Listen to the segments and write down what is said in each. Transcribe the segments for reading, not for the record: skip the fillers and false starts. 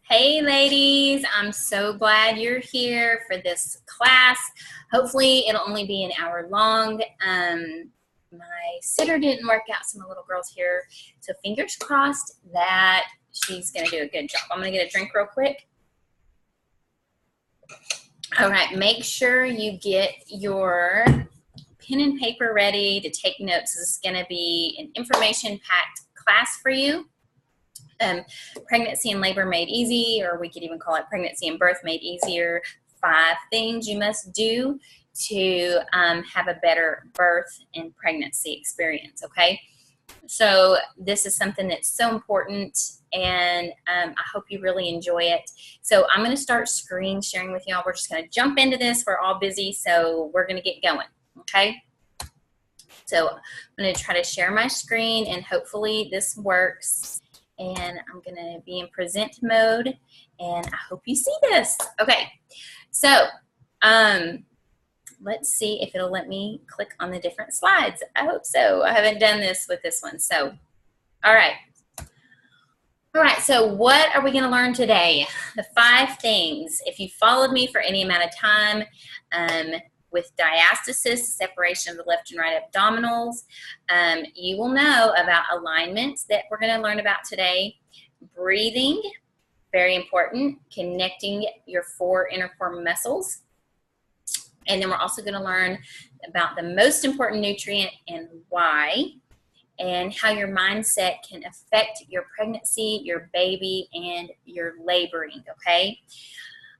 Hey ladies, I'm so glad you're here for this class. Hopefully it'll only be an hour long. My sitter didn't work out, so my little girl's here. So fingers crossed that she's gonna do a good job. I'm gonna get a drink real quick. All right, make sure you get your pen and paper ready to take notes. This is gonna be an information-packed class for you. Pregnancy and labor made easy, or we could even call it pregnancy and birth made easier. 5 things you must do to have a better birth and pregnancy experience, okay? So this is something that's so important, and I hope you really enjoy it. So I'm going to start screen sharing with y'all. We're just going to jump into this. We're all busy, so we're going to get going, okay? So I'm going to try to share my screen, and hopefully this works. And I'm going to be in present mode, and I hope you see this. Okay, so let's see if it'll let me click on the different slides. I hope so. I haven't done this with this one. So, all right. All right, so what are we going to learn today? The 5 things. If you followed me for any amount of time, with diastasis, separation of the left and right abdominals, you will know about alignments that we're going to learn about today. Breathing, very important, connecting your 4 inner core muscles. And then we're also going to learn about the most important nutrient and why, and how your mindset can affect your pregnancy, your baby, and your laboring, okay?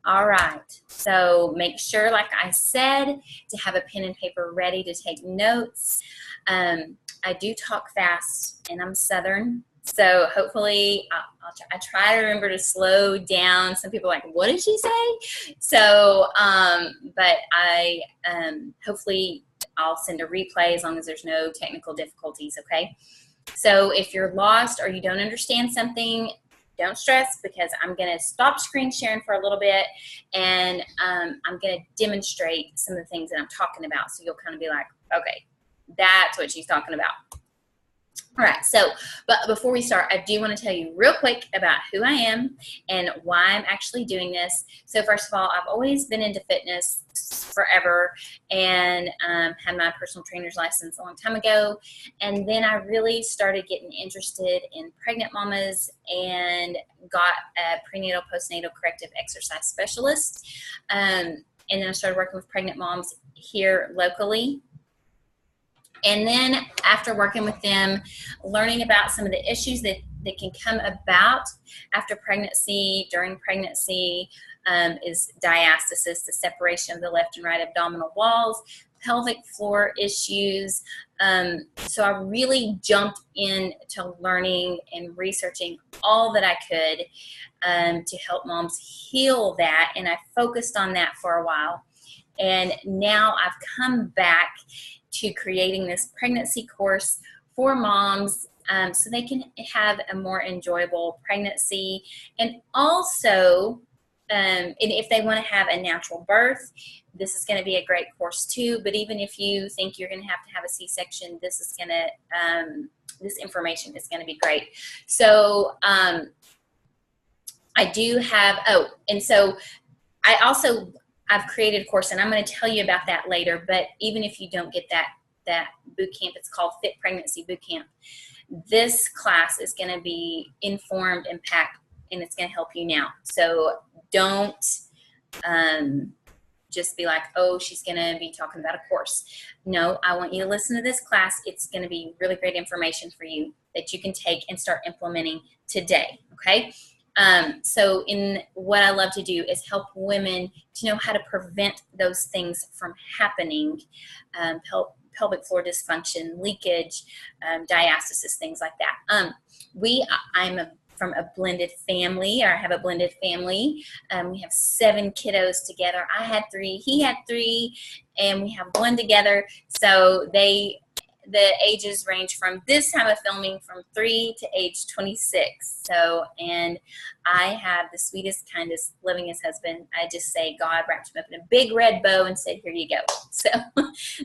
All right, so make sure, like I said, to have a pen and paper ready to take notes. I do talk fast, and I'm Southern, so hopefully I try to remember to slow down. Some people are like, what did she say? So, but I hopefully I'll send a replay as long as there's no technical difficulties, okay? So if you're lost or you don't understand something, don't stress, because I'm going to stop screen sharing for a little bit, and I'm going to demonstrate some of the things that I'm talking about, so you'll kind of be like, okay, that's what she's talking about. All right, so, but before we start, I do want to tell you real quick about who I am and why I'm actually doing this. So first of all, I've always been into fitness forever, and had my personal trainer's license a long time ago. And then I really started getting interested in pregnant mamas and got a prenatal postnatal corrective exercise specialist. And then I started working with pregnant moms here locally. And then after working with them, learning about some of the issues that can come about after pregnancy, during pregnancy, is diastasis, the separation of the left and right abdominal walls, pelvic floor issues. So I really jumped into learning and researching all that I could to help moms heal that, and I focused on that for a while. And now I've come back to creating this pregnancy course for moms, so they can have a more enjoyable pregnancy. And also, and if they want to have a natural birth, this is going to be a great course too. But even if you think you're going to have a C-section, this is going to, this information is going to be great. So I do have, and so I've created a course, and I'm going to tell you about that later. But even if you don't get that boot camp, it's called Fit Pregnancy Boot Camp. This class is going to be informed, impact, and it's going to help you now. So don't just be like, oh, she's going to be talking about a course. No, I want you to listen to this class. It's going to be really great information for you that you can take and start implementing today, okay? So in what I love to do is help women to know how to prevent those things from happening, pelvic floor dysfunction, leakage, diastasis, things like that. I'm from a blended family, or I have a blended family. We have 7 kiddos together. I had 3, he had 3, and we have 1 together. So the ages range from this time of filming from 3 to age 26. So, and I have the sweetest, kindest, lovingest husband. I just say God wrapped him up in a big red bow and said, here you go. So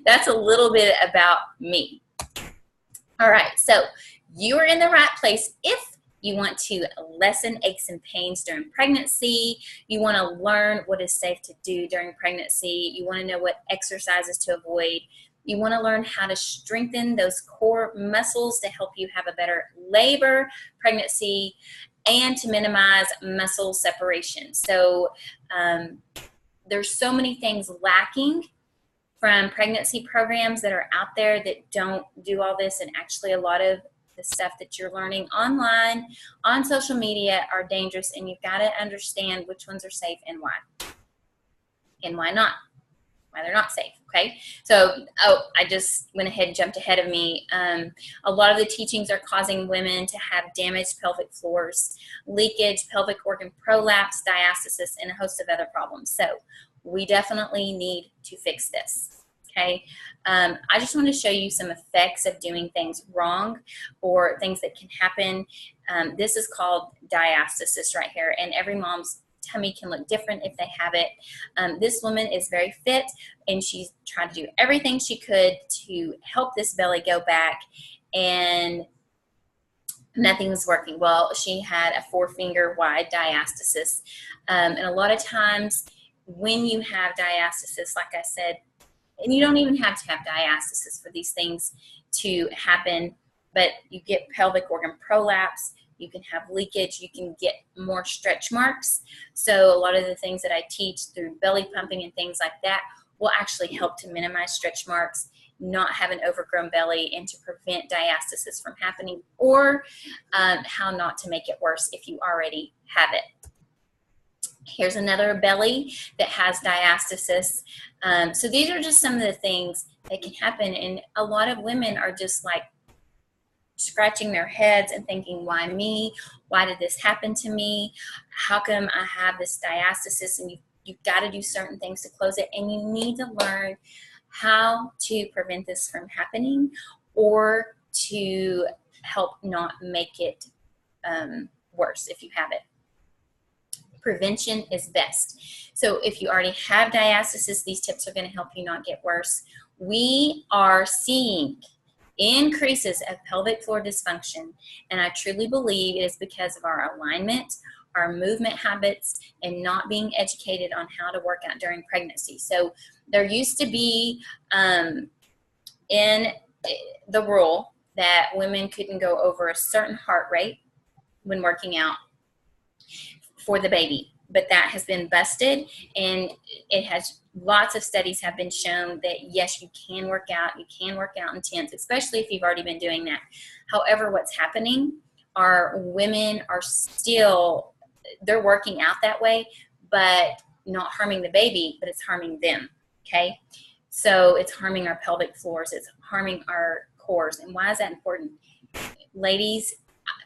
that's a little bit about me. All right, so you are in the right place if You want to lessen aches and pains during pregnancy. You want to learn what is safe to do during pregnancy. You want to know what exercises to avoid. You want to learn how to strengthen those core muscles to help you have a better labor, pregnancy, and to minimize muscle separation. So there's so many things lacking from pregnancy programs that are out there that don't do all this, and actually a lot of the stuff that you're learning online, on social media, are dangerous, and you've got to understand which ones are safe and why not, why they're not safe, okay? So, I just went ahead and jumped ahead of me. A lot of the teachings are causing women to have damaged pelvic floors, leakage, pelvic organ prolapse, diastasis, and a host of other problems. So we definitely need to fix this, okay? I just want to show you some effects of doing things wrong, or things that can happen. This is called diastasis right here, and every mom's tummy can look different if they have it. This woman is very fit, and she's trying to do everything she could to help this belly go back, and nothing was working. Well, she had a 4-finger wide diastasis, and a lot of times when you have diastasis, like I said, and you don't even have to have diastasis for these things to happen, but you get pelvic organ prolapse, you can have leakage, you can get more stretch marks. So a lot of the things that I teach through belly pumping and things like that will actually help to minimize stretch marks, not have an overgrown belly, and to prevent diastasis from happening, or how not to make it worse if you already have it. Here's another belly that has diastasis. So these are just some of the things that can happen, and a lot of women are just like scratching their heads and thinking, why me? Why did this happen to me? How come I have this diastasis? And you've got to do certain things to close it, and you need to learn how to prevent this from happening, or to help not make it worse if you have it. Prevention is best. So if you already have diastasis, these tips are going to help you not get worse. We are seeing increases of pelvic floor dysfunction, and I truly believe it is because of our alignment, our movement habits, and not being educated on how to work out during pregnancy. So there used to be in the rule that women couldn't go over a certain heart rate when working out for the baby, but that has been busted, and it has, lots of studies have been shown that yes, you can work out intense, especially if you've already been doing that. However, what's happening are women are still, they're working out that way, but not harming the baby, but it's harming them, okay? So it's harming our pelvic floors, it's harming our cores. And why is that important? Ladies,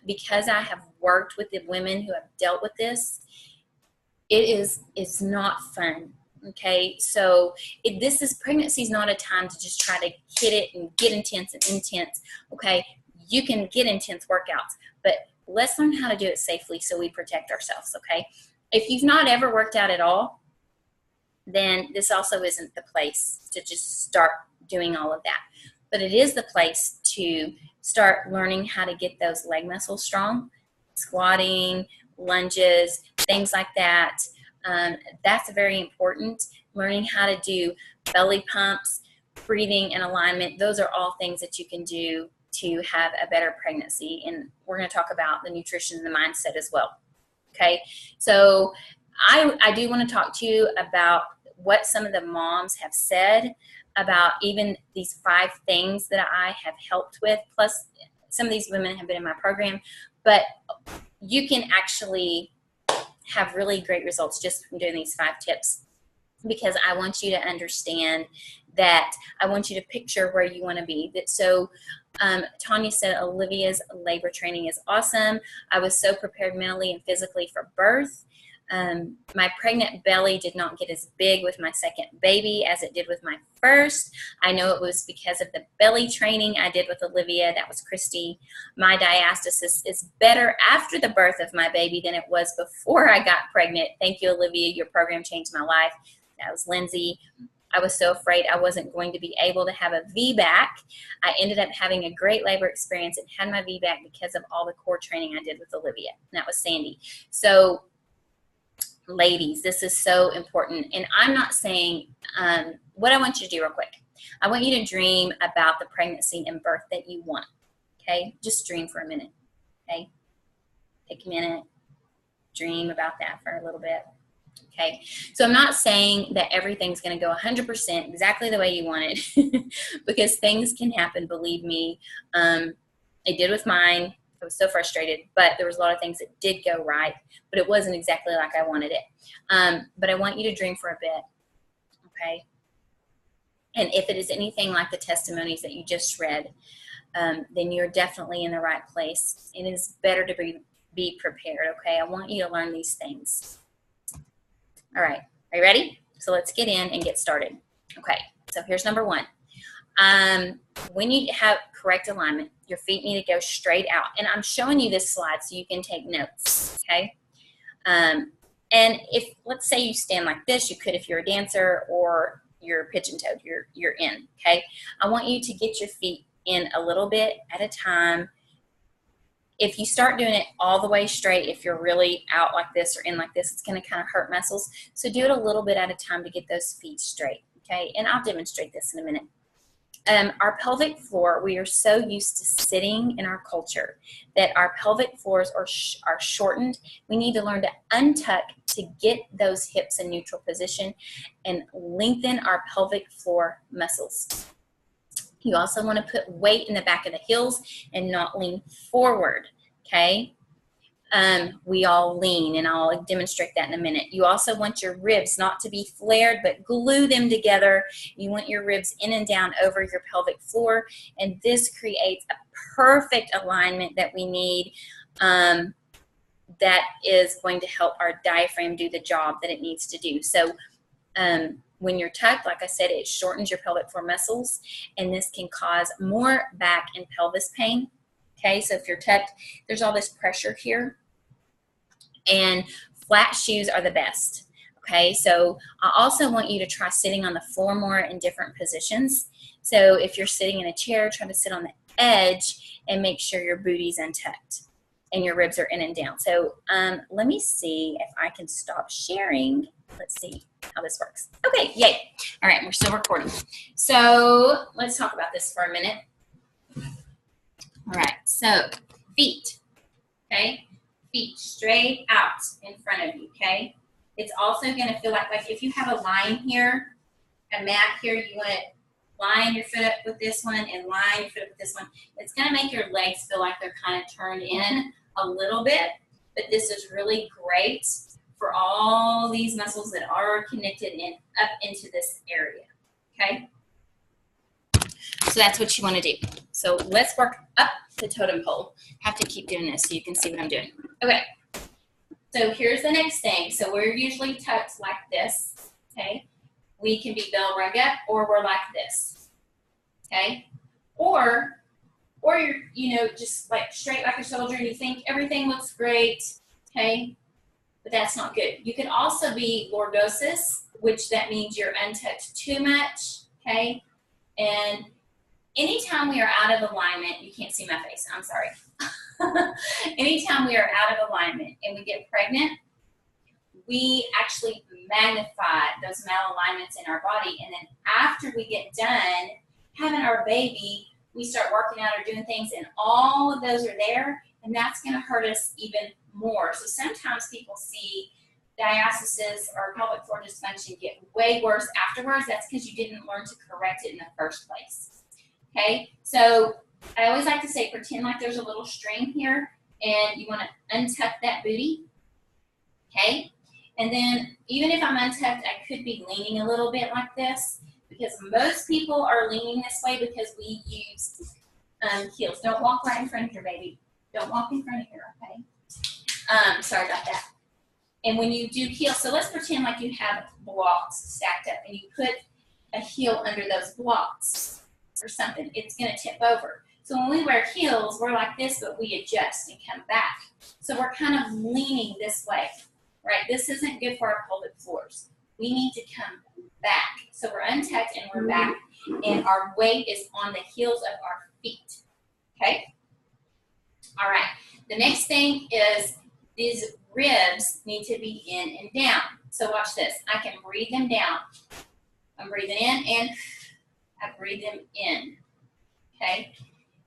because I have worked with the women who have dealt with this, it's not fun, okay? So pregnancy is not a time to just try to hit it and get intense, okay? You can get intense workouts, but let's learn how to do it safely so we protect ourselves, okay? If you've not ever worked out at all, then this also isn't the place to just start doing all of that. But it is the place to start learning how to get those leg muscles strong, squatting, lunges, things like that. That's very important. Learning how to do belly pumps, breathing and alignment. Those are all things that you can do to have a better pregnancy. And we're going to talk about the nutrition and the mindset as well. Okay. So I do want to talk to you about what some of the moms have said about even these 5 things that I have helped with. Plus, some of these women have been in my program, but you can actually have really great results just from doing these 5 tips, because I want you to understand that I want you to picture where you want to be. So Tanya said Olivia's labor training is awesome. I was so prepared mentally and physically for birth. My pregnant belly did not get as big with my second baby as it did with my first. I know it was because of the belly training I did with Olivia. That was Christy. My diastasis is better after the birth of my baby than it was before I got pregnant. Thank you, Olivia. Your program changed my life. That was Lindsay. I was so afraid I wasn't going to be able to have a VBAC. I ended up having a great labor experience and had my VBAC because of all the core training I did with Olivia. And that was Sandy. So ladies, this is so important. And I'm not saying, what I want you to do real quick, I want you to dream about the pregnancy and birth that you want, okay? Just dream for a minute, okay? Take a minute, dream about that for a little bit, okay? So I'm not saying that everything's gonna go 100% exactly the way you want it because things can happen, believe me. It did with mine. I was so frustrated, but there was a lot of things that did go right, but it wasn't exactly like I wanted it. But I want you to dream for a bit, okay? And if it is anything like the testimonies that you just read, then you're definitely in the right place. It is better to be prepared, okay? I want you to learn these things. All right, are you ready? So let's get in and get started. Okay, so here's number one. When you have correct alignment, your feet need to go straight out. And I'm showing you this slide so you can take notes, okay? And if, let's say you stand like this, you could if you're a dancer, or you're pigeon-toed, you're in, okay? I want you to get your feet in a little bit at a time. If you start doing it all the way straight, if you're really out like this or in like this, it's going to kind of hurt muscles. So do it a little bit at a time to get those feet straight, okay? And I'll demonstrate this in a minute. Our pelvic floor, we are so used to sitting in our culture that our pelvic floors are shortened. We need to learn to untuck to get those hips in neutral position and lengthen our pelvic floor muscles. You also want to put weight in the back of the heels and not lean forward, okay? We all lean, and I'll demonstrate that in a minute. You also want your ribs not to be flared, but glue them together. You want your ribs in and down over your pelvic floor, and this creates a perfect alignment that we need that is going to help our diaphragm do the job that it needs to do. So when you're tucked, like I said, it shortens your pelvic floor muscles, and this can cause more back and pelvis pain. Okay, so if you're tucked, there's all this pressure here, and flat shoes are the best. Okay, so I also want you to try sitting on the floor more in different positions. So if you're sitting in a chair, try to sit on the edge and make sure your booty's untucked and your ribs are in and down. So let me see if I can stop sharing. Let's see how this works. Okay, yay. All right, we're still recording. So let's talk about this for a minute. All right, so feet, okay? Feet straight out in front of you, okay? It's also going to feel like if you have a line here, a mat here, you want to line your foot up with this one and line your foot up with this one. It's going to make your legs feel like they're kind of turned in a little bit, but this is really great for all these muscles that are connected in up into this area, okay? So that's what you want to do. So let's work up the totem pole. I have to keep doing this so you can see what I'm doing. Okay, so here's the next thing. So we're usually tucked like this, okay? We can be bell rung up, or we're like this, okay? Or you're, you know, just like straight like a soldier and you think everything looks great, okay? But that's not good. You can also be lordosis, which that means you're untucked too much, okay? And anytime we are out of alignment, you can't see my face, I'm sorry. Anytime we are out of alignment and we get pregnant, we actually magnify those malalignments in our body. And then after we get done having our baby, we start working out or doing things, and all of those are there, and that's going to hurt us even more. So sometimes people see diastasis or pelvic floor dysfunction get way worse afterwards. That's because you didn't learn to correct it in the first place. Okay, so I always like to say, pretend like there's a little string here, and you want to untuck that booty, okay? And then even if I'm untucked, I could be leaning a little bit like this, because most people are leaning this way because we use heels. Don't walk right in front of your baby. Don't walk in front of her, okay? Sorry about that. And when you do heels, so let's pretend like you have blocks stacked up, and you put a heel under those blocks or something. It's going to tip over. So when we wear heels, we're like this, but we adjust and come back. So we're kind of leaning this way, right? This isn't good for our pelvic floors. we need to come back. So we're untucked and we're back, and our weight is on the heels of our feet, okay? All right, the next thing is these ribs need to be in and down. So watch this. I can breathe them down. I'm breathing in and I breathe them in, okay?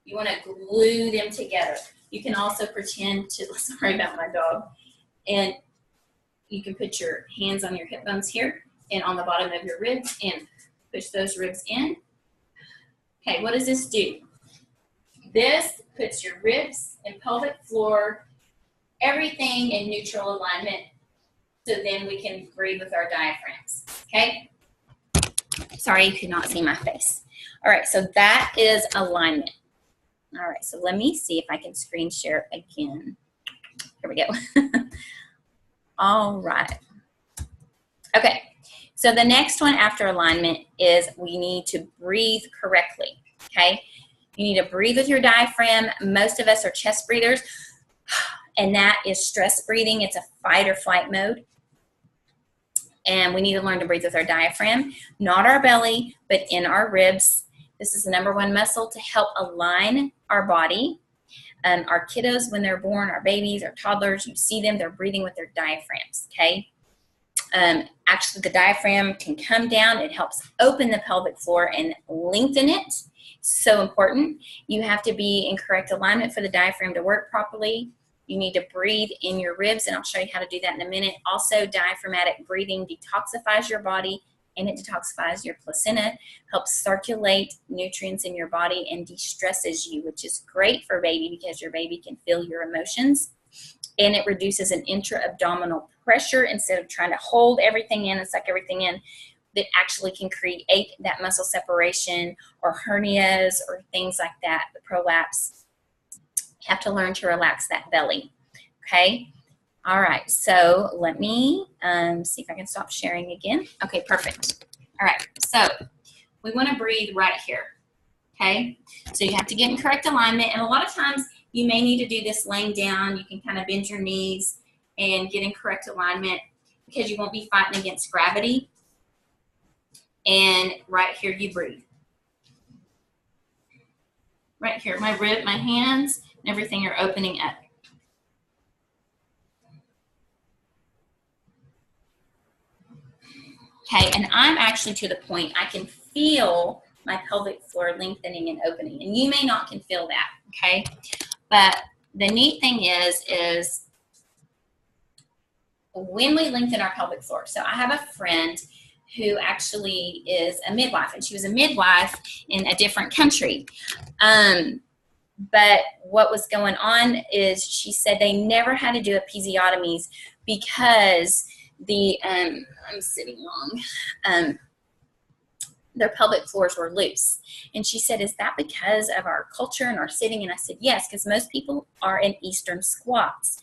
You want to glue them together. You can also pretend to, sorry about my dog, and you can put your hands on your hip bones here and on the bottom of your ribs and push those ribs in. Okay, what does this do? This puts your ribs and pelvic floor, everything in neutral alignment, so then we can breathe with our diaphragms, okay? Sorry, you could not see my face. All right, so that is alignment. All right, so let me see if I can screen share again. Here we go. All right. Okay, so the next one after alignment is we need to breathe correctly, okay? You need to breathe with your diaphragm. Most of us are chest breathers, and that is stress breathing. It's a fight or flight mode. And we need to learn to breathe with our diaphragm, not our belly, but in our ribs. This is the #1 muscle to help align our body. Our kiddos, when they're born, our babies, our toddlers, you see them, they're breathing with their diaphragms, okay? Actually, the diaphragm can come down. It helps open the pelvic floor and lengthen it. So important. You have to be in correct alignment for the diaphragm to work properly. You need to breathe in your ribs, and I'll show you how to do that in a minute. Also, diaphragmatic breathing detoxifies your body, and it detoxifies your placenta, helps circulate nutrients in your body, and de-stresses you, which is great for baby because your baby can feel your emotions. And it reduces an intra-abdominal pressure instead of trying to hold everything in and suck everything in. That actually can create that muscle separation or hernias or things like that, the prolapse. You have to learn to relax that belly, okay? All right, so let me see if I can stop sharing again. Okay, perfect. All right, so we want to breathe right here, okay? So you have to get in correct alignment, and a lot of times you may need to do this laying down. You can kind of bend your knees and get in correct alignment because you won't be fighting against gravity. And right here you breathe. Right here, my rib, my hands, and everything are opening up. Okay, and I'm actually to the point I can feel my pelvic floor lengthening and opening, and you may not can feel that, okay? But the neat thing is when we lengthen our pelvic floor. So I have a friend who actually is a midwife, and she was a midwife in a different country. But what was going on is she said they never had to do episiotomies because the, I'm sitting wrong, their pelvic floors were loose. And she said, is that because of our culture and our sitting? And I said, yes, because most people are in Eastern squats,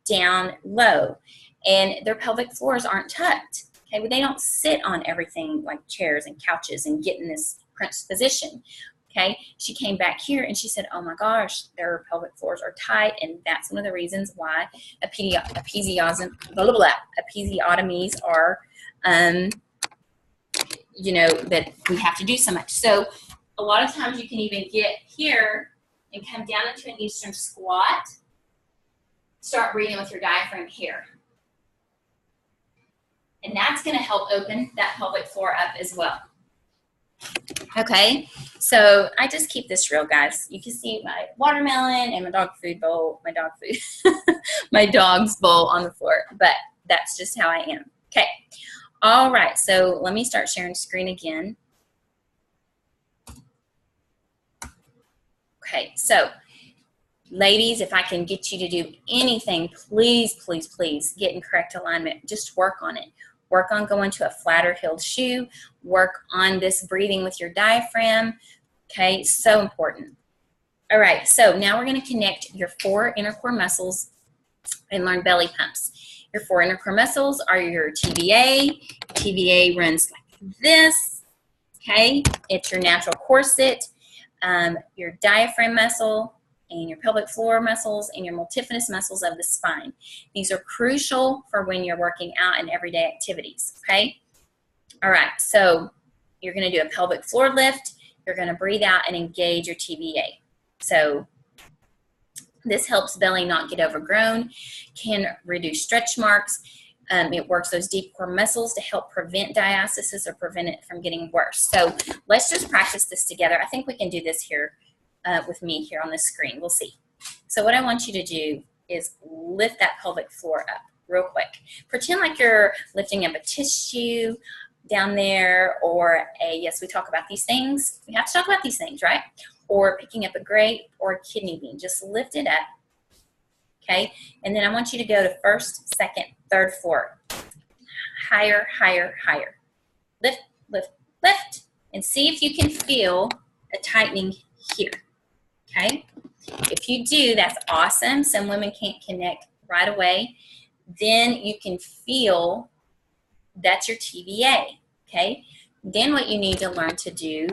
down low, and their pelvic floors aren't tucked. Okay, but they don't sit on everything like chairs and couches and get in this crunched position. Okay, she came back here and she said, oh my gosh, their pelvic floors are tight, and that's one of the reasons why episiotomies are, you know, that we have to do so much. So a lot of times you can even get here and come down into an Eastern squat, start breathing with your diaphragm here. And that's going to help open that pelvic floor up as well. Okay, so I just keep this real, guys. You can see my watermelon and my dog food bowl, my dog's bowl on the floor, but that's just how I am. Okay, all right, so let me start sharing screen again. Okay, so ladies, if I can get you to do anything, please, please, please get in correct alignment. Just work on it. Work on going to a flatter heeled shoe. Work on this breathing with your diaphragm. Okay, so important. All right, so now we're going to connect your 4 inner core muscles and learn belly pumps. Your 4 inner core muscles are your TVA. TVA runs like this. Okay, it's your natural corset, your diaphragm muscle, and your pelvic floor muscles, and your multifidus muscles of the spine. These are crucial for when you're working out in everyday activities, okay? All right, so you're going to do a pelvic floor lift. You're going to breathe out and engage your TVA. So this helps belly not get overgrown, can reduce stretch marks. It works those deep core muscles to help prevent diastasis or prevent it from getting worse. So let's just practice this together. I think we can do this here with me here on the screen. We'll see. So what I want you to do is lift that pelvic floor up real quick. Pretend like you're lifting up a tissue down there, or yes, we talk about these things. We have to talk about these things, right? Or picking up a grape or a kidney bean. Just lift it up, okay? And then I want you to go to first, second, third, fourth. Higher, higher, higher. Lift, lift, lift. And see if you can feel a tightening here, okay? If you do, that's awesome. Some women can't connect right away. Then you can feel that's your TVA, okay? Then what you need to learn to do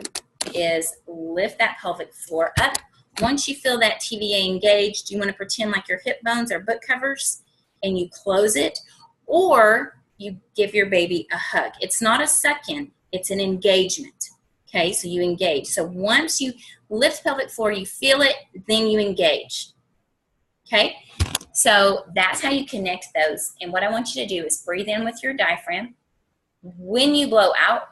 is lift that pelvic floor up. Once you feel that TVA engaged, you want to pretend like your hip bones are book covers and you close it, or you give your baby a hug. It's not a suck-in, it's an engagement, okay? So you engage. So once you lift pelvic floor, you feel it, then you engage, okay? So that's how you connect those. And what I want you to do is breathe in with your diaphragm. When you blow out,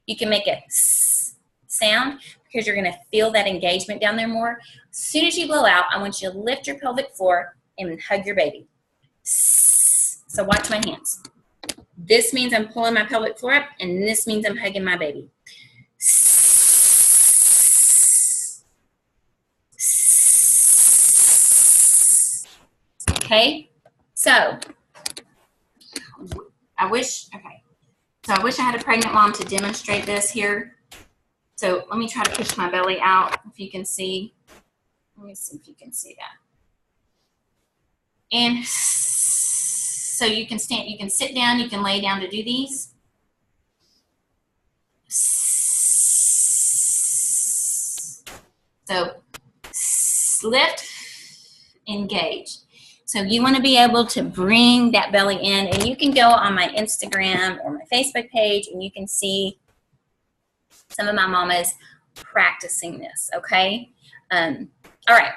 you can make a sound because you're going to feel that engagement down there more. As soon as you blow out, I want you to lift your pelvic floor and hug your baby. So watch my hands. This means I'm pulling my pelvic floor up, and this means I'm hugging my baby. Okay, so I wish I had a pregnant mom to demonstrate this here. So let me try to push my belly out, if you can see. Let me see if you can see that. And so you can stand, you can sit down, you can lay down to do these. So lift, engage. So you want to be able to bring that belly in, and you can go on my Instagram or my Facebook page and you can see some of my mamas practicing this, okay? All right,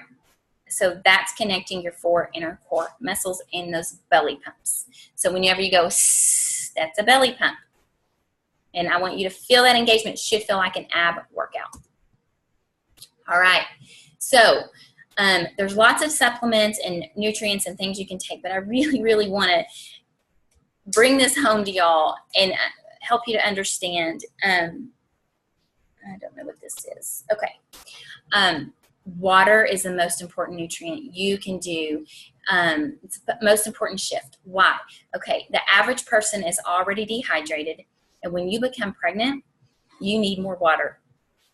so that's connecting your 4 inner core muscles and those belly pumps. So whenever you go, that's a belly pump. And I want you to feel that engagement. It should feel like an ab workout. All right, so there's lots of supplements and nutrients and things you can take, but I really, really want to bring this home to y'all and help you to understand. I don't know what this is. Okay. Water is the most important nutrient you can do. It's the most important shift. Why? Okay, the average person is already dehydrated, and when you become pregnant, you need more water.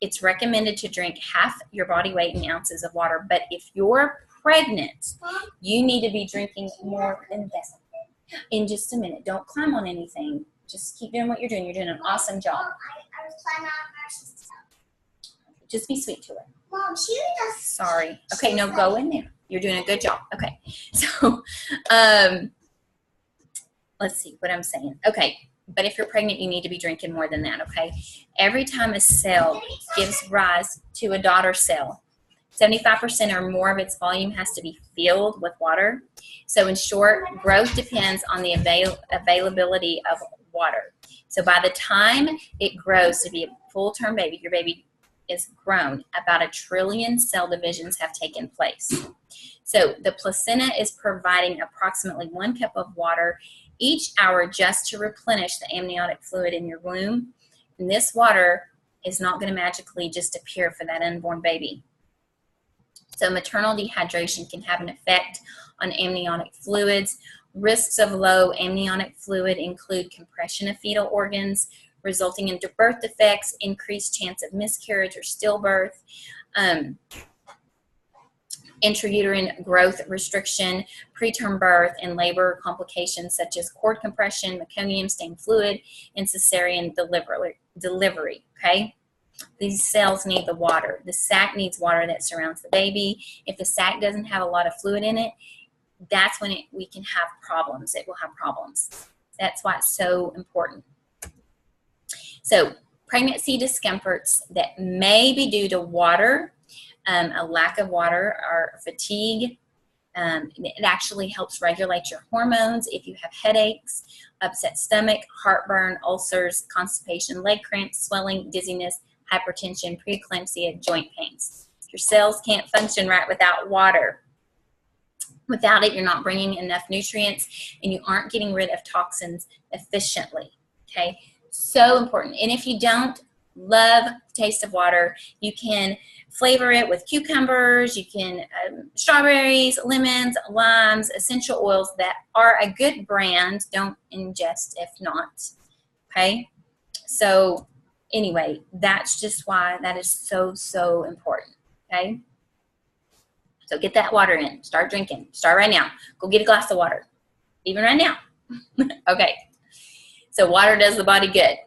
It's recommended to drink half your body weight in ounces of water, but if you're pregnant, you need to be drinking more than that. In just a minute. Don't climb on anything. Just keep doing what you're doing. You're doing an awesome job. Mom, I was climbing on Marsha's stuff. Just be sweet to her. Mom, she does. Sorry. Okay, no, go in there. You're doing a good job. Okay. So, let's see what I'm saying. Okay. But if you're pregnant, you need to be drinking more than that, okay? Every time a cell gives rise to a daughter cell, 75% or more of its volume has to be filled with water. So in short, growth depends on the availability of water. So by the time it grows to be a full-term baby, your baby is grown, about 1 trillion cell divisions have taken place. So the placenta is providing approximately 1 cup of water each hour just to replenish the amniotic fluid in your womb. And this water is not going to magically just appear for that unborn baby. So maternal dehydration can have an effect on amniotic fluids. Risks of low amniotic fluid include compression of fetal organs, resulting in birth defects, increased chance of miscarriage or stillbirth, intrauterine growth restriction, preterm birth, and labor complications such as cord compression, meconium-stained fluid, and cesarean delivery, okay? These cells need the water. The sac needs water that surrounds the baby. If the sac doesn't have a lot of fluid in it, that's when we can have problems. It will have problems. That's why it's so important. So pregnancy discomforts that may be due to water, a lack of water, or fatigue. It actually helps regulate your hormones if you have headaches, upset stomach, heartburn, ulcers, constipation, leg cramps, swelling, dizziness, hypertension, preeclampsia, joint pains. Your cells can't function right without water. Without it, you're not bringing enough nutrients and you aren't getting rid of toxins efficiently. Okay, so important. And if you don't love the taste of water, you can flavor it with cucumbers, you can strawberries, lemons, limes, essential oils that are a good brand. Don't ingest if not. Okay, so anyway, that's just why that is so important. Okay, so get that water in. Start drinking. Start right now. Go get a glass of water, even right now. Okay, so water does the body good.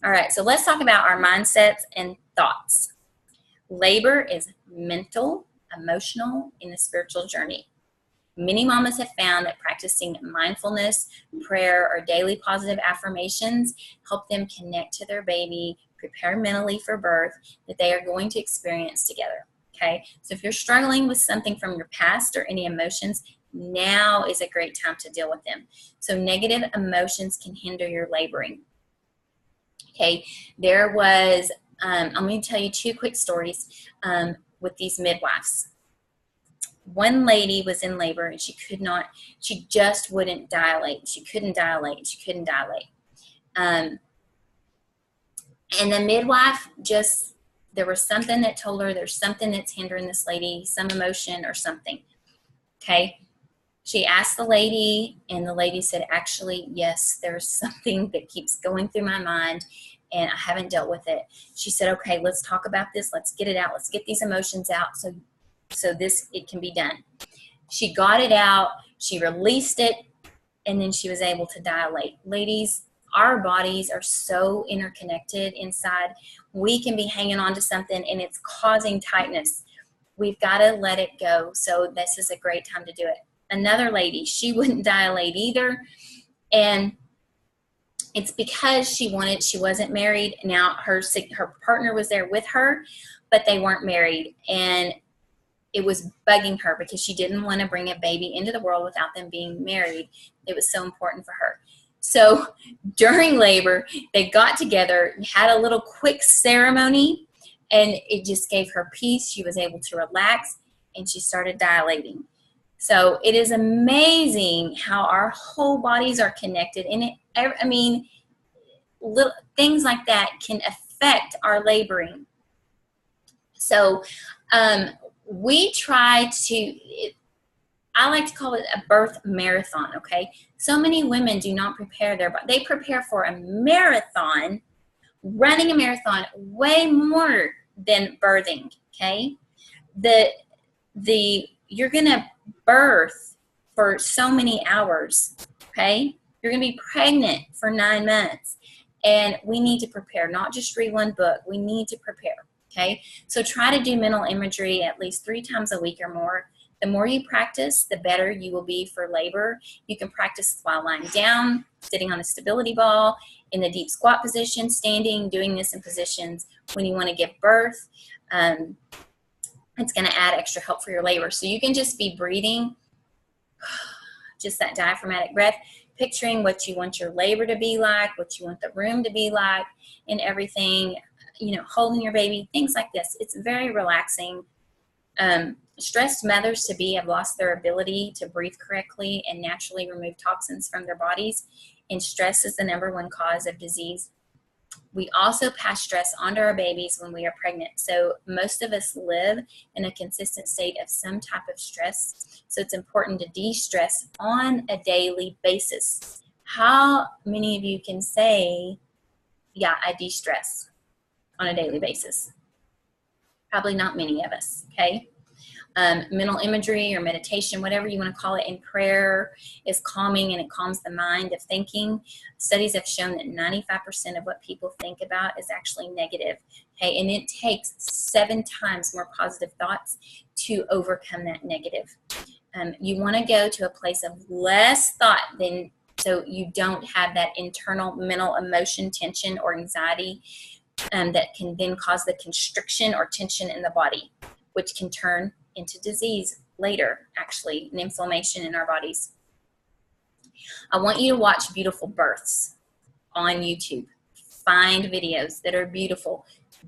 All right, so let's talk about our mindsets and thoughts. Labor is mental, emotional, and a spiritual journey. Many mamas have found that practicing mindfulness, prayer, or daily positive affirmations help them connect to their baby, prepare mentally for birth that they are going to experience together. Okay, so if you're struggling with something from your past or any emotions, now is a great time to deal with them. So negative emotions can hinder your laboring. Okay, there was, I'm going to tell you two quick stories with these midwives. One lady was in labor and she just wouldn't dilate. She couldn't dilate. And the midwife there was something that told her there's something that's hindering this lady, some emotion or something. Okay. She asked the lady, and the lady said, actually, yes, there's something that keeps going through my mind, and I haven't dealt with it. She said, okay, let's talk about this. Let's get it out. Let's get these emotions out so it can be done. She got it out. She released it, and then she was able to dilate. Ladies, our bodies are so interconnected inside. We can be hanging on to something, and it's causing tightness. We've got to let it go. So this is a great time to do it. Another lady, she wouldn't dilate either, and it's because she wasn't married. Now her partner was there with her, but they weren't married, and it was bugging her because she didn't want to bring a baby into the world without them being married. It was so important for her. So during labor, they got together, had a little quick ceremony, and it just gave her peace. She was able to relax, and she started dilating. So it is amazing how our whole bodies are connected. And little things like that can affect our laboring. So we try to, I like to call it a birth marathon, okay? So many women do not prepare their body. They prepare for a marathon, running a marathon way more than birthing, okay? You're going to birth for so many hours, okay? You're going to be pregnant for 9 months, and we need to prepare, not just read one book. We need to prepare, okay? So try to do mental imagery at least 3 times a week or more. The more you practice, the better you will be for labor. You can practice while lying down, sitting on a stability ball, in the deep squat position, standing, doing this in positions when you want to give birth. It's going to add extra help for your labor. So you can just be breathing, just that diaphragmatic breath, picturing what you want your labor to be like, what you want the room to be like, and everything, holding your baby, things like this. It's very relaxing. Stressed mothers-to-be have lost their ability to breathe correctly and naturally remove toxins from their bodies, and stress is the #1 cause of disease. We also pass stress onto our babies when we are pregnant. So most of us live in a consistent state of some type of stress. So it's important to de-stress on a daily basis. How many of you can say, yeah, I de-stress on a daily basis? Probably not many of us, okay? Mental imagery or meditation, whatever you want to call it, in prayer is calming, and it calms the mind of thinking. Studies have shown that 95% of what people think about is actually negative, okay? And it takes 7 times more positive thoughts to overcome that negative. You want to go to a place of less thought than so you don't have that internal mental emotion tension or anxiety that can then cause the constriction or tension in the body, which can turn into disease later, actually, and inflammation in our bodies. I want you to watch beautiful births on YouTube. Find videos that are beautiful.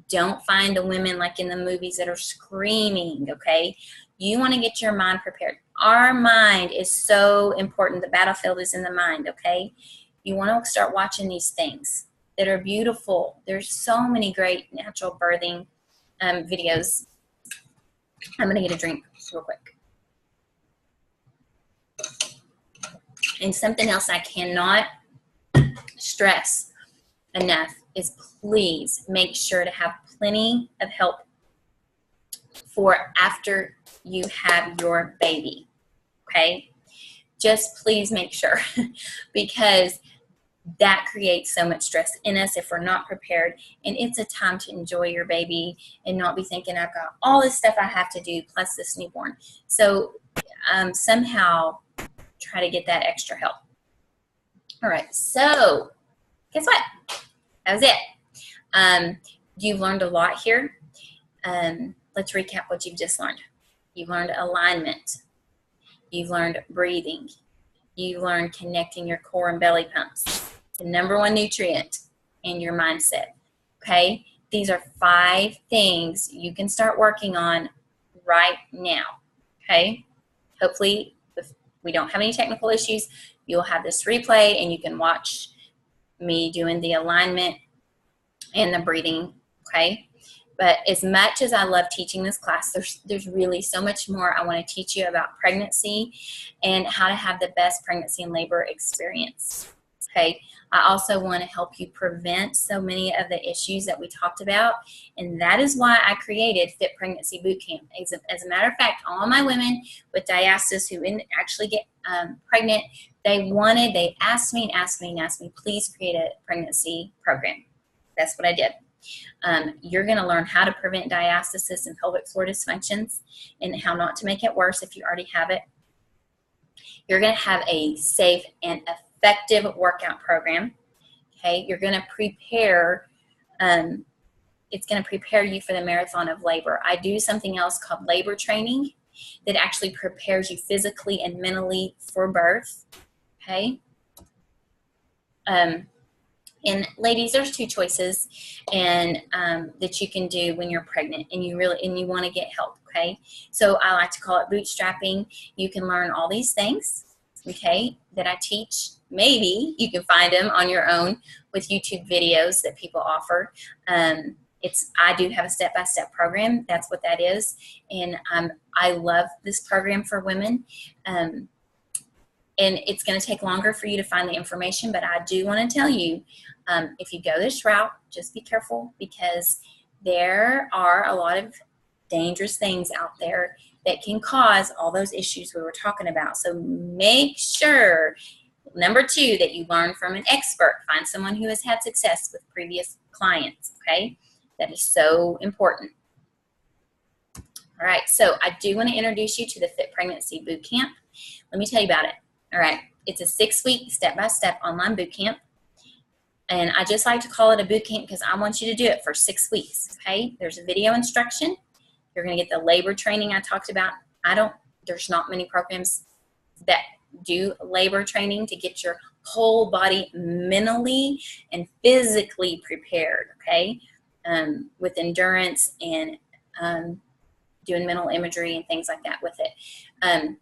Don't find the women like in the movies that are screaming, okay? You want to get your mind prepared. Our mind is so important. The battlefield is in the mind, okay? You want to start watching these things that are beautiful. There's so many great natural birthing videos. I'm going to get a drink real quick. And something else I cannot stress enough is please make sure to have plenty of help for after you have your baby, okay? Just please make sure because that creates so much stress in us if we're not prepared, and it's a time to enjoy your baby and not be thinking I've got all this stuff I have to do plus this newborn. So somehow try to get that extra help. All right, so guess what? That was it. You've learned a lot here. Let's recap what you've just learned. You've learned alignment. You've learned breathing. You've learned connecting your core and belly pumps, the number one nutrient, and your mindset. Okay? These are 5 things you can start working on right now. Okay? Hopefully, if we don't have any technical issues, you'll have this replay and you can watch me doing the alignment and the breathing. Okay? But as much as I love teaching this class, there's really so much more I want to teach you about pregnancy and how to have the best pregnancy and labor experience. Okay, I also want to help you prevent so many of the issues that we talked about, and that is why I created Fit Pregnancy Bootcamp. As a matter of fact, all my women with diastasis who actually get pregnant, they asked me, please create a pregnancy program. That's what I did. You're going to learn how to prevent diastasis and pelvic floor dysfunctions and how not to make it worse if you already have it. You're going to have a safe and effective workout program. Okay, you're going to prepare. It's going to prepare you for the marathon of labor. I do something else called labor training that actually prepares you physically and mentally for birth. Okay. And ladies, there's 2 choices and that you can do when you're pregnant and you want to get help, okay? So I like to call it bootstrapping. You can learn all these things, okay, that I teach. Maybe you can find them on your own with YouTube videos that people offer. I do have a step-by-step program. That's what that is. And I love this program for women. And it's going to take longer for you to find the information, but I do want to tell you, if you go this route, just be careful because there are a lot of dangerous things out there that can cause all those issues we were talking about. So make sure, number 2, that you learn from an expert. Find someone who has had success with previous clients, okay? That is so important. All right, so I do want to introduce you to the Fit Pregnancy Bootcamp. Let me tell you about it. All right, it's a 6-week step-by-step online boot camp, and I just like to call it a boot camp because I want you to do it for 6 weeks, okay? There's a video instruction. You're going to get the labor training I talked about. There's not many programs that do labor training to get your whole body mentally and physically prepared, okay, with endurance and doing mental imagery and things like that with it.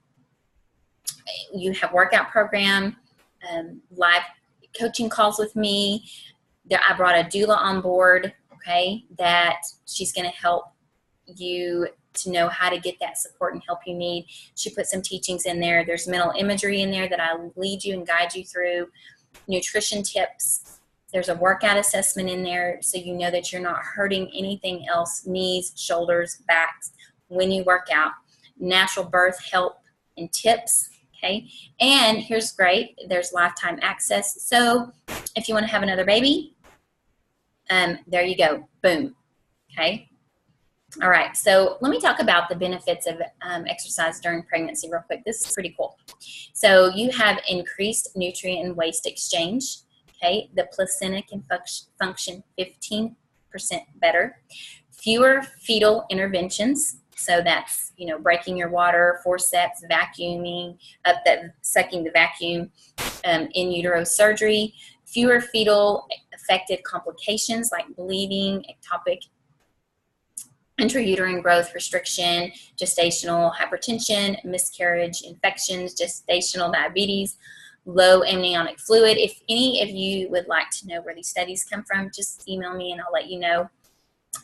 You have workout program, live coaching calls with me. I brought a doula on board, okay, that she's going to help you to know how to get that support and help you need. She put some teachings in there. There's mental imagery in there that I lead you and guide you through, nutrition tips. There's a workout assessment in there so you know that you're not hurting anything else, knees, shoulders, backs, when you work out. Natural birth help and tips. Okay, and here's great, there's lifetime access. So if you want to have another baby, there you go, boom, okay. All right, so let me talk about the benefits of exercise during pregnancy real quick. This is pretty cool. So you have increased nutrient and waste exchange. Okay, the placenta can function 15% better. Fewer fetal interventions. So that's, you know, breaking your water, forceps, vacuuming, sucking the vacuum, in utero surgery. Fewer fetal affected complications like bleeding, ectopic intrauterine growth restriction, gestational hypertension, miscarriage, infections, gestational diabetes, low amniotic fluid. If any of you would like to know where these studies come from, just email me and I'll let you know.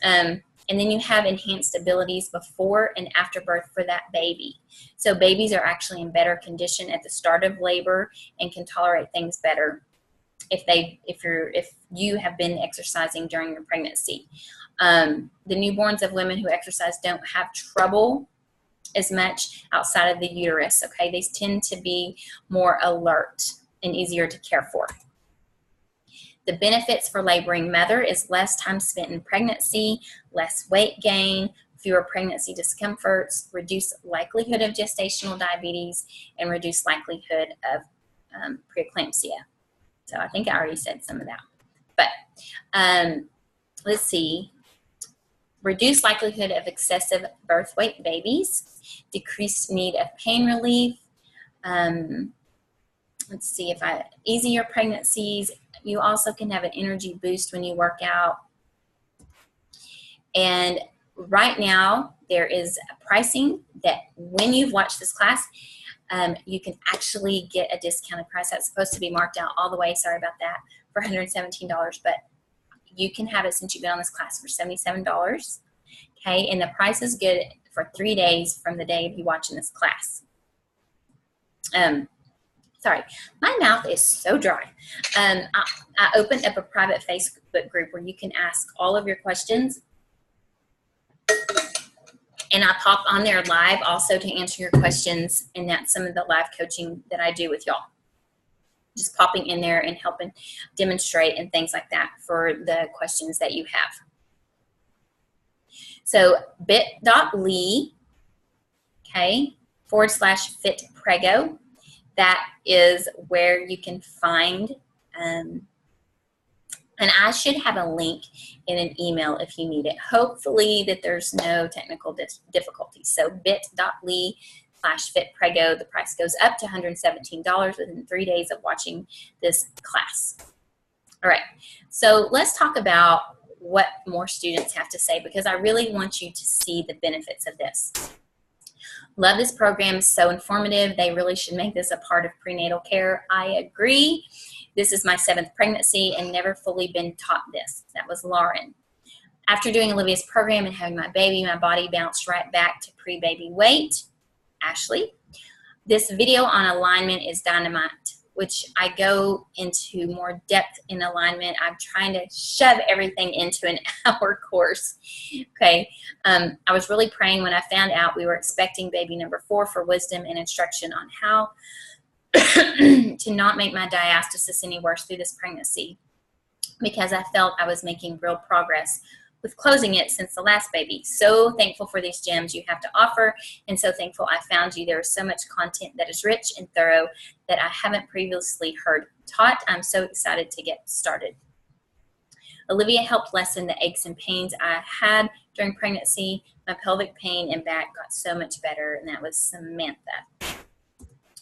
And then you have enhanced abilities before and after birth for that baby. So babies are actually in better condition at the start of labor and can tolerate things better if you have been exercising during your pregnancy. The newborns of women who exercise don't have trouble as much outside of the uterus, okay? They tend to be more alert and easier to care for. The benefits for laboring mother is less time spent in pregnancy, less weight gain, fewer pregnancy discomforts, reduced likelihood of gestational diabetes, and reduced likelihood of preeclampsia. So I think I already said some of that. But let's see. Reduced likelihood of excessive birth weight babies, decreased need of pain relief. Let's see, easier pregnancies. You also can have an energy boost when you work out. And right now, there is a pricing that when you've watched this class, you can actually get a discounted price. That's supposed to be marked out all the way, sorry about that, for $117, but you can have it since you've been on this class for $77, okay? And the price is good for 3 days from the day of you watching this class. Sorry, my mouth is so dry. I opened up a private Facebook group where you can ask all of your questions, and I pop on there live also to answer your questions, and that's some of the live coaching that I do with y'all. Just popping in there and helping demonstrate and things like that for the questions that you have. So bit.ly, okay, /fitprego. That is where you can find, and I should have a link in an email if you need it. Hopefully that there's no technical difficulties. So bit.ly /fitprego. The price goes up to $117 within 3 days of watching this class. All right, so let's talk about what more students have to say, because I really want you to see the benefits of this. Love this program, it's so informative. They really should make this a part of prenatal care. I agree. This is my 7th pregnancy and never fully been taught this. That was Lauren. After doing Olivia's program and having my baby, my body bounced right back to pre-baby weight. Ashley. This video on alignment is dynamite, which I go into more depth in alignment. I'm trying to shove everything into an hour course. Okay. I was really praying when I found out we were expecting baby number 4 for wisdom and instruction on how to not make my diastasis any worse through this pregnancy, because I felt I was making real progress with closing it since the last baby. So thankful for these gems you have to offer, and so thankful I found you. There is so much content that is rich and thorough that I haven't previously heard taught. I'm so excited to get started. Olivia helped lessen the aches and pains I had during pregnancy. My pelvic pain and back got so much better, and that was Samantha.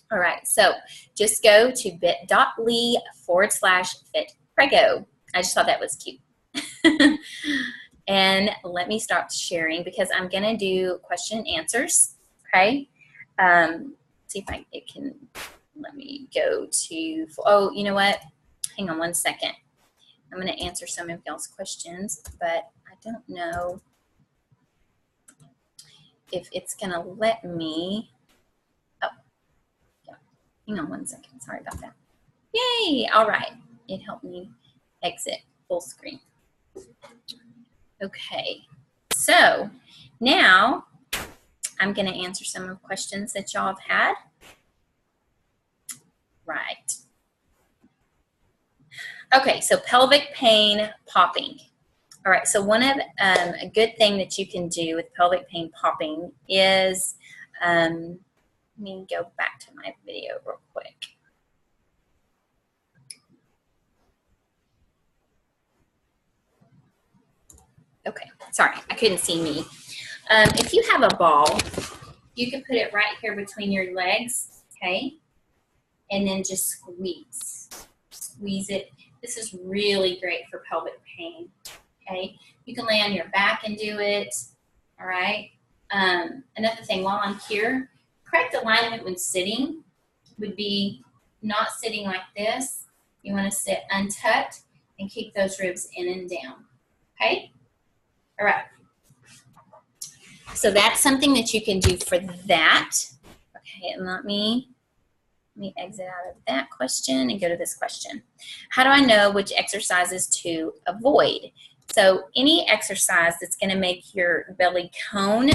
All right, so just go to bit.ly /fitprego. I just thought that was cute. And let me start sharing, because I'm going to do question and answers, okay? See if it can let me go to, oh, you know what? Hang on one second. I'm going to answer some of y'all's questions, but I don't know if it's going to let me. Oh, yeah. Hang on one second. Sorry about that. Yay. All right. It helped me exit full screen. Okay, so now I'm going to answer some of the questions that y'all have had. Right. Okay, so pelvic pain popping. All right, so one of a good thing that you can do with pelvic pain popping is, let me go back to my video real quick. Okay, sorry, I couldn't see me. If you have a ball, you can put it right here between your legs, okay? And then just squeeze. Squeeze it. This is really great for pelvic pain, okay? You can lay on your back and do it, all right? Another thing, while I'm here, correct alignment when sitting would be not sitting like this. You want to sit untucked and keep those ribs in and down, okay? All right. So that's something that you can do for that. Okay, and let me exit out of that question and go to this question. How do I know which exercises to avoid? So any exercise that's going to make your belly cone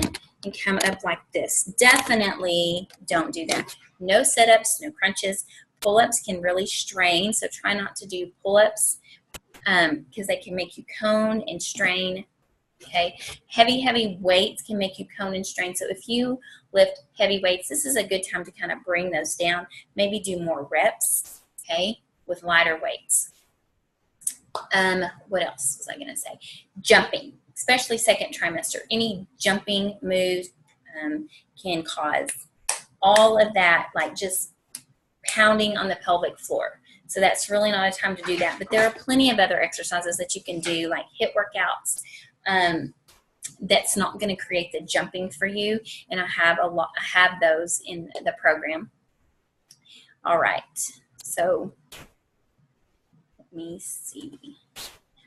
and come up like this, definitely don't do that. No sit-ups, no crunches. Pull-ups can really strain, so try not to do pull-ups because they can make you cone and strain. Okay, heavy weights can make you cone and strain. So if you lift heavy weights, this is a good time to kind of bring those down. Maybe do more reps, okay, with lighter weights. What else was I going to say? Jumping, especially second trimester. Any jumping moves can cause all of that, like just pounding on the pelvic floor. So that's really not a time to do that. But there are plenty of other exercises that you can do, like HIIT workouts. That's not going to create the jumping for you, and I have those in the program. All right, so let me see.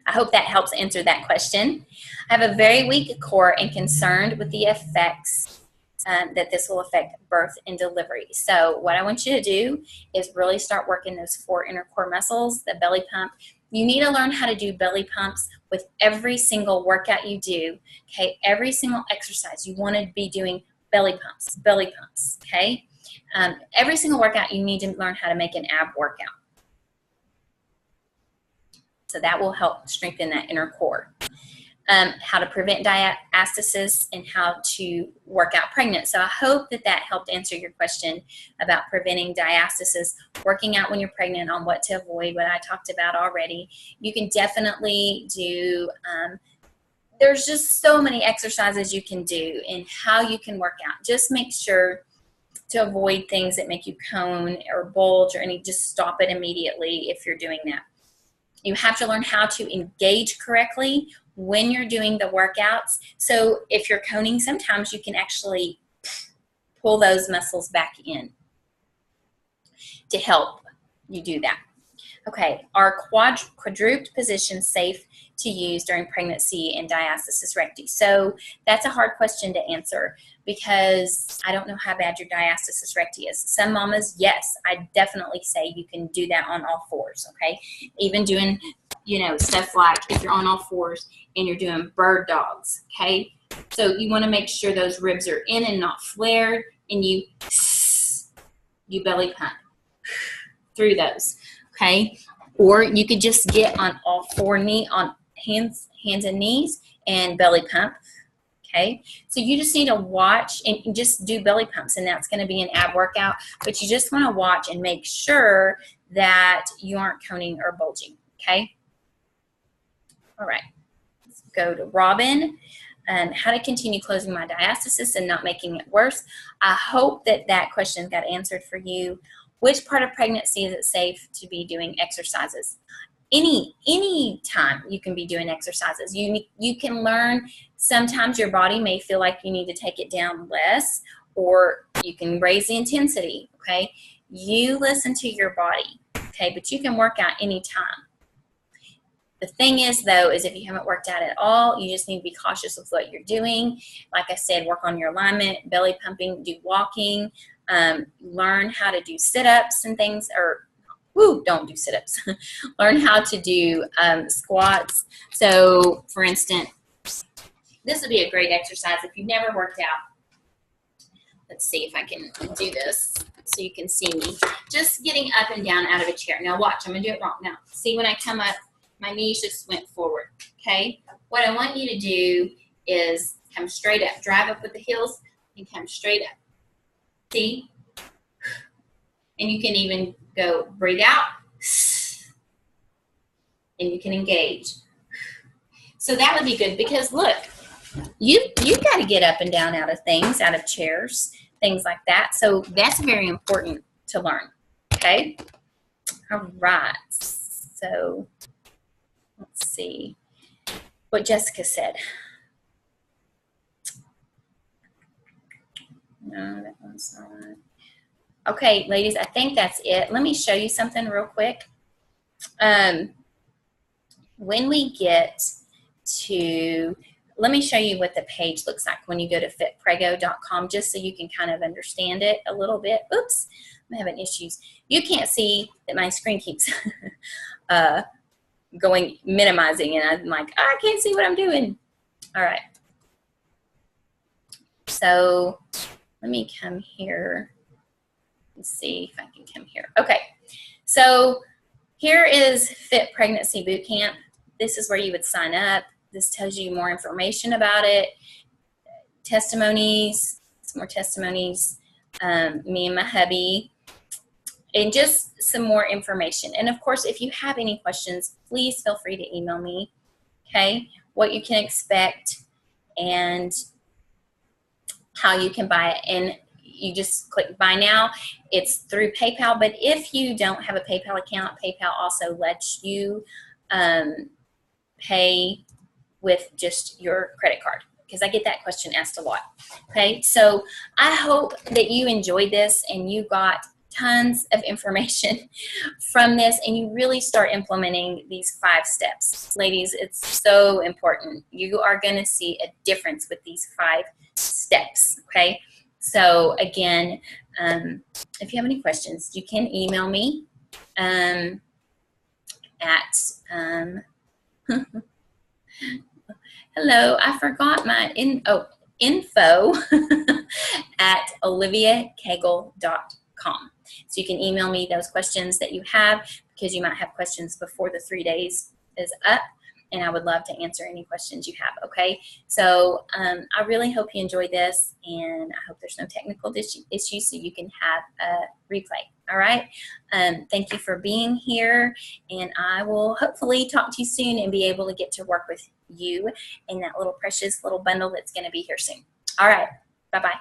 I hope that helps answer that question. I have a very weak core and concerned with the effects that this will affect birth and delivery. So what I want you to do is really start working those 4 inner core muscles, the belly pump. You need to learn how to do belly pumps with every single workout you do, okay? Every single exercise, you want to be doing belly pumps, okay? Every single workout, you need to learn how to make an ab workout. So that will help strengthen that inner core. How to prevent diastasis and how to work out pregnant. So I hope that that helped answer your question about preventing diastasis, working out when you're pregnant, on what to avoid, what I talked about already. You can definitely do, there's just so many exercises you can do and how you can work out. Just make sure to avoid things that make you cone or bulge or any, just stop it immediately if you're doing that. You have to learn how to engage correctly when you're doing the workouts. So if you're coning, sometimes you can actually pull those muscles back in to help you do that. Okay, are quadruped positions safe to use during pregnancy and diastasis recti? So that's a hard question to answer because I don't know how bad your diastasis recti is. Some mamas, yes, I definitely say you can do that on all 4s, okay? Even doing, you know, stuff like if you're on all 4s and you're doing bird dogs, okay? So you want to make sure those ribs are in and not flared, and you belly pump through those, okay? Or you could just get on all 4 hands and knees and belly pump, okay? So you just need to watch and just do belly pumps, and that's going to be an ab workout, but you just want to watch and make sure that you aren't coning or bulging, okay? All right, let's go to Robin. How to continue closing my diastasis and not making it worse. I hope that that question got answered for you. Which part of pregnancy is it safe to be doing exercises? Any time you can be doing exercises. You can learn, sometimes your body may feel like you need to take it down less, or you can raise the intensity, okay? You listen to your body, okay? But you can work out anytime. The thing is, though, is if you haven't worked out at all, you just need to be cautious with what you're doing. Like I said, work on your alignment, belly pumping, do walking, learn how to do sit-ups and things, or don't do sit-ups. Learn how to do squats. So, for instance, this would be a great exercise if you've never worked out. Let's see if I can do this so you can see me. Just getting up and down out of a chair. Now watch, I'm going to do it wrong. Now, see when I come up, my knees just went forward, okay? What I want you to do is come straight up. Drive up with the heels and come straight up. See? And you can even go breathe out. And you can engage. So that would be good because look, you've got to get up and down out of things, out of chairs, things like that. So that's very important to learn, okay? All right, so let's see what Jessica said. No, that one's not. Okay, ladies, I think that's it. Let me show you something real quick. When we get to, let me show you what the page looks like when you go to fitprego.com, just so you can kind of understand it a little bit. Oops, I'm having issues. You can't see that my screen keeps minimizing, and I'm like, oh, I can't see what I'm doing. All right. So let me come here. Let's see if I can come here. Okay. So here is Fit Pregnancy Bootcamp. This is where you would sign up. This tells you more information about it. Testimonies, some more testimonies, me and my hubby, and just some more information. And of course, if you have any questions, please feel free to email me, okay, what you can expect and how you can buy it. And you just click buy now. It's through PayPal, but if you don't have a PayPal account, PayPal also lets you pay with just your credit card, because I get that question asked a lot. Okay, so I hope that you enjoyed this and you got tons of information from this and you really start implementing these 5 steps. Ladies, it's so important. You are going to see a difference with these 5 steps, okay? So again, if you have any questions, you can email me at hello, I forgot my info at oliviakegel.com. So you can email me those questions that you have, because you might have questions before the 3 days is up, and I would love to answer any questions you have, okay? So I really hope you enjoyed this, and I hope there's no technical issues so you can have a replay, all right? Thank you for being here, and I will hopefully talk to you soon and be able to get to work with you in that little precious little bundle that's going to be here soon. All right, bye-bye.